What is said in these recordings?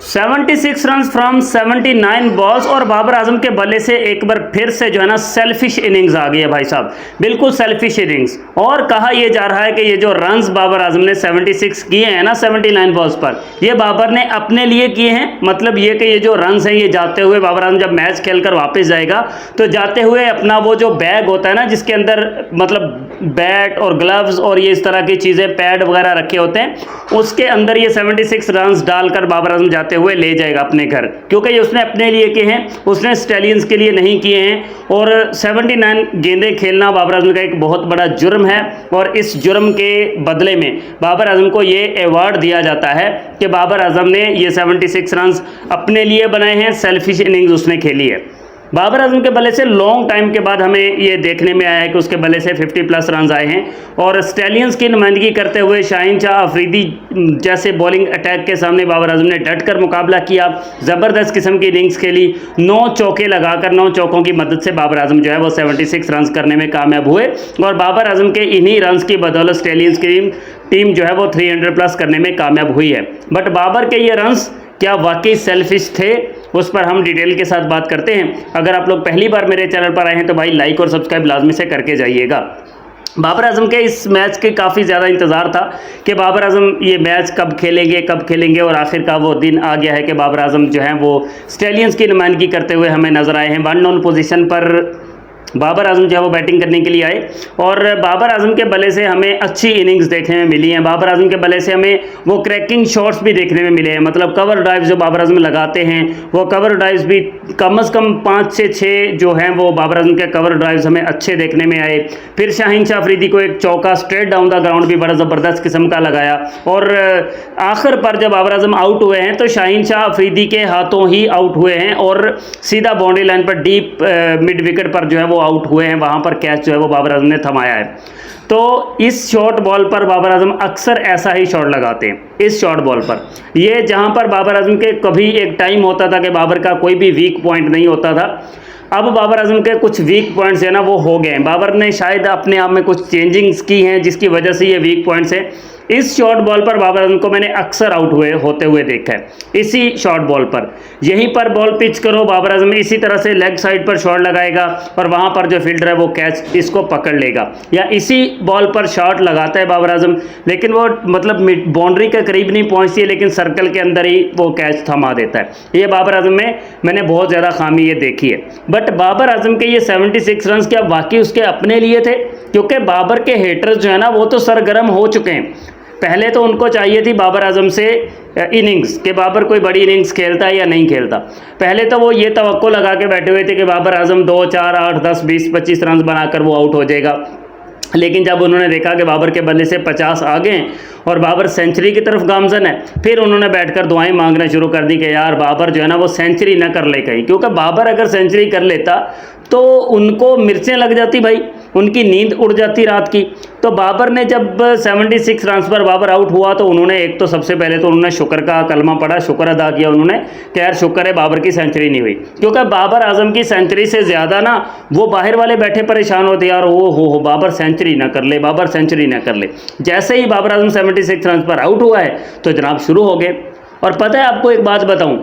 76 run from 79 balls और बाबर आजम के बल्ले से एक बार फिर से जो है ना सेल्फिश इनिंग्स आ गई है भाई साहब, बिल्कुल सेल्फिश इनिंग्स। और कहा यह जा रहा है कि ये जो रन्स बाबर आजम ने 76 किए हैं ना 79 बॉल्स पर, ये बाबर ने अपने लिए किए हैं। मतलब ये कि ये जो रन्स हैं ये जाते हुए बाबर आजम जब मैच खेलकर वापस जाएगा तो जाते हुए अपना वो जो बैग होता है ना जिसके अंदर मतलब बैट और ग्लव्स और ये इस तरह की चीज़ें पैड वगैरह रखे होते हैं, उसके अंदर ये 76 रन्स डालकर बाबर आजम जाते हुए ले जाएगा अपने घर, क्योंकि ये उसने अपने लिए किए हैं, उसने स्टैलियंस के लिए नहीं किए हैं। और 79 गेंदें खेलना बाबर आजम का एक बहुत बड़ा जुर्म है और इस जुर्म के बदले में बाबर आजम को ये अवार्ड दिया जाता है कि बाबर आजम ने ये 76 रन्स अपने लिए बनाए हैं, सेल्फिश इनिंग्स उसने खेली है। बाबर आजम के बल्ले से लॉन्ग टाइम के बाद हमें ये देखने में आया है कि उसके बल्ले से 50+ रन आए हैं और स्टैलियंस की नुमाइंदगी करते हुए शाहीन शाह अफरीदी जैसे बॉलिंग अटैक के सामने बाबर आजम ने डटकर मुकाबला किया, ज़बरदस्त किस्म की इनिंग्स खेली, 9 चौके लगाकर 9 चौकों की मदद से बाबर आजम जो है वो 76 रन करने में कामयाब हुए और बाबर आजम के इन्हीं रन्स की बदौलत स्टैलियंस की टीम जो है वो 300+ करने में कामयाब हुई है। बट बाबर के ये रन्स क्या वाकई सेल्फिश थे, उस पर हम डिटेल के साथ बात करते हैं। अगर आप लोग पहली बार मेरे चैनल पर आए हैं तो भाई लाइक और सब्सक्राइब लाजमी से करके जाइएगा। बाबर आजम के इस मैच के काफ़ी ज़्यादा इंतज़ार था कि बाबर आजम ये मैच कब खेलेंगे और आखिरकार वो दिन आ गया है कि बाबर आजम जो है वो स्टैलियंस की नुमाइंदगी करते हुए हमें नज़र आए हैं। 1 डाउन पोजीशन पर बाबर आजम जो है वो बैटिंग करने के लिए आए और बाबर आजम के बल्ले से हमें अच्छी इनिंग्स देखने में मिली हैं। बाबर आजम के बल्ले से हमें वो क्रैकिंग शॉट्स भी देखने में मिले हैं, मतलब कवर ड्राइव जो बाबर आजम लगाते हैं वो कवर ड्राइव्स भी कम से कम 5 से 6 जो हैं वो बाबर आजम के कवर ड्राइव्स हमें अच्छे देखने में आए। फिर शाहीन शाह अफरीदी को एक चौका स्ट्रेट डाउन द ग्राउंड भी बड़ा ज़बरदस्त किस्म का लगाया और आखिर पर जब बाबर आजम आउट हुए हैं तो शाहीन शाह अफरीदी के हाथों ही आउट हुए हैं और सीधा बाउंड्री लाइन पर डीप मिड विकेट पर जो है वो आउट हुए हैं, वहां पर कैच जो है वो बाबर आजम ने थमाया है। तो इस शॉर्ट बॉल पर बाबर आजम अक्सर ऐसा ही शॉट लगाते हैं। इस शॉर्ट बॉल पर ये जहां पर बाबर आजम के कभी एक टाइम होता था कि बाबर का कोई भी वीक पॉइंट नहीं होता था, अब बाबर आजम के कुछ वीक पॉइंट्स है ना वो हो गए हैं। बाबर ने शायद अपने आप में कुछ चेंजिंग्स की हैं जिसकी वजह से ये वीक पॉइंट्स हैं। इस शॉर्ट बॉल पर बाबर आजम को मैंने अक्सर आउट होते हुए देखा है। इसी शॉर्ट बॉल पर यहीं पर बॉल पिच करो, बाबर आजम इसी तरह से लेग साइड पर शॉट लगाएगा और वहां पर जो फील्डर है वो कैच इसको पकड़ लेगा, या इसी बॉल पर शॉट लगाता है बाबर आजम लेकिन वो मतलब बाउंड्री के करीब नहीं पहुंचती है लेकिन सर्कल के अंदर ही वो कैच थमा देता है। ये बाबर आजम में मैंने बहुत ज़्यादा खामी ये देखी है। बट बाबर आजम के ये 76 रन क्या वाकई उसके अपने लिए थे? क्योंकि बाबर के हेटर्स जो है ना वो तो सरगर्म हो चुके हैं। पहले तो उनको चाहिए थी बाबर आजम से इनिंग्स कि बाबर कोई बड़ी इनिंग्स खेलता है या नहीं खेलता। पहले तो वो ये तवक्को लगा के बैठे हुए थे कि बाबर आजम 2, 4, 8, 10, 20, 25 रन बनाकर वो आउट हो जाएगा। लेकिन जब उन्होंने देखा कि बाबर के बल्ले से 50 आ गए और बाबर सेंचुरी की तरफ गामजन है, फिर उन्होंने बैठकर दुआएं मांगना शुरू कर दी कि यार बाबर जो है ना वो सेंचुरी ना कर ले कहीं, क्योंकि बाबर अगर सेंचुरी कर लेता तो उनको मिर्चें लग जाती भाई, उनकी नींद उड़ जाती रात की। तो बाबर ने जब 76 रन पर बाबर आउट हुआ तो उन्होंने एक तो सबसे पहले तो उन्होंने शुक्र का कलमा पढ़ा, शुक्र अदा किया उन्होंने कि यार शुक्र है बाबर की सेंचुरी नहीं हुई, क्योंकि बाबर आजम की सेंचुरी से ज़्यादा ना वो बाहर वाले बैठे परेशान होते यार ओ हो बाबर सेंचुरी ना कर ले, बाबर सेंचुरी ना कर ले। जैसे ही बाबर आजम 76 रन पर आउट हुआ है तो जनाब शुरू हो गए। और पता है आपको एक बात बताऊं,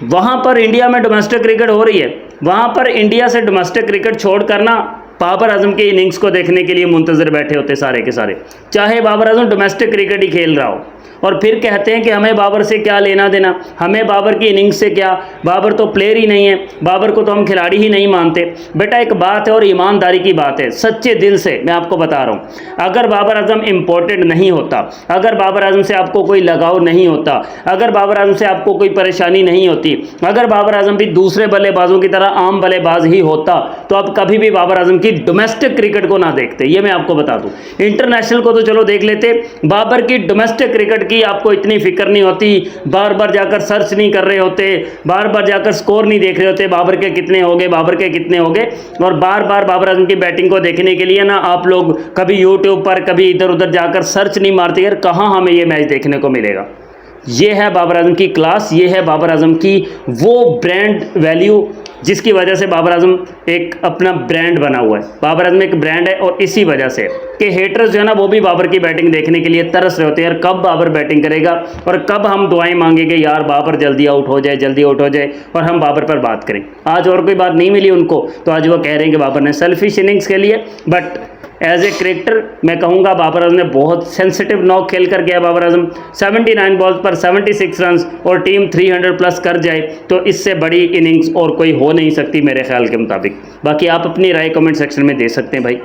वहाँ पर इंडिया में डोमेस्टिक क्रिकेट हो रही है, वहाँ पर इंडिया से डोमेस्टिक क्रिकेट छोड़कर ना बाबर आजम के इनिंग्स को देखने के लिए मुंतजर बैठे होते सारे के सारे, चाहे बाबर आजम डोमेस्टिक क्रिकेट ही खेल रहा हो। और फिर कहते हैं कि हमें बाबर से क्या लेना देना, हमें बाबर की इनिंग्स से क्या, बाबर तो प्लेयर ही नहीं है, बाबर को तो हम खिलाड़ी ही नहीं मानते। बेटा एक बात है और ईमानदारी की बात है, सच्चे दिल से मैं आपको बता रहा हूँ, अगर बाबर आजम इम्पोर्टेंट नहीं होता, अगर बाबर आजम से आपको कोई लगाव नहीं होता, अगर बाबर आजम से आपको कोई परेशानी नहीं होती, अगर बाबर आजम भी दूसरे बल्लेबाजों की तरह आम बल्लेबाज ही होता तो आप कभी भी बाबर आजम की डोमेस्टिक क्रिकेट को ना देखते। ये मैं आपको बता दूँ, इंटरनेशनल को तो चलो देख लेते, बाबर की डोमेस्टिक क्रिकेट की आपको इतनी फिक्र नहीं होती, बार बार जाकर सर्च नहीं कर रहे होते, बार बार जाकर स्कोर नहीं देख रहे होते बाबर के कितने हो गए, बाबर के कितने हो गए, और बार बार बाबर आजम की बैटिंग को देखने के लिए ना आप लोग कभी यूट्यूब पर कभी इधर उधर जाकर सर्च नहीं मारते यार कहाँ हमें ये मैच देखने को मिलेगा। ये है बाबर आजम की क्लास, ये है बाबर आजम की वो ब्रांड वैल्यू, जिसकी वजह से बाबर आजम एक अपना ब्रांड बना हुआ है। बाबर आजम एक ब्रांड है और इसी वजह से कि हेटर्स जो है ना वो भी बाबर की बैटिंग देखने के लिए तरस रहे होते हैं यार, कब बाबर बैटिंग करेगा और कब हम दुआएं मांगेंगे यार बाबर जल्दी आउट हो जाए, जल्दी आउट हो जाए और हम बाबर पर बात करें। आज और कोई बात नहीं मिली उनको, तो आज वो कह रहे हैं कि बाबर ने सेल्फिश इनिंग्स के लिए, बट एज ए क्रिकेटर मैं कहूँगा बाबर आजम ने बहुत सेंसिटिव नॉक खेल कर गया। बाबर आजम 79 बॉल्स पर 76 रन और टीम 300 प्लस कर जाए तो इससे बड़ी इनिंग्स और कोई हो नहीं सकती मेरे ख्याल के मुताबिक। बाकी आप अपनी राय कमेंट सेक्शन में दे सकते हैं भाई।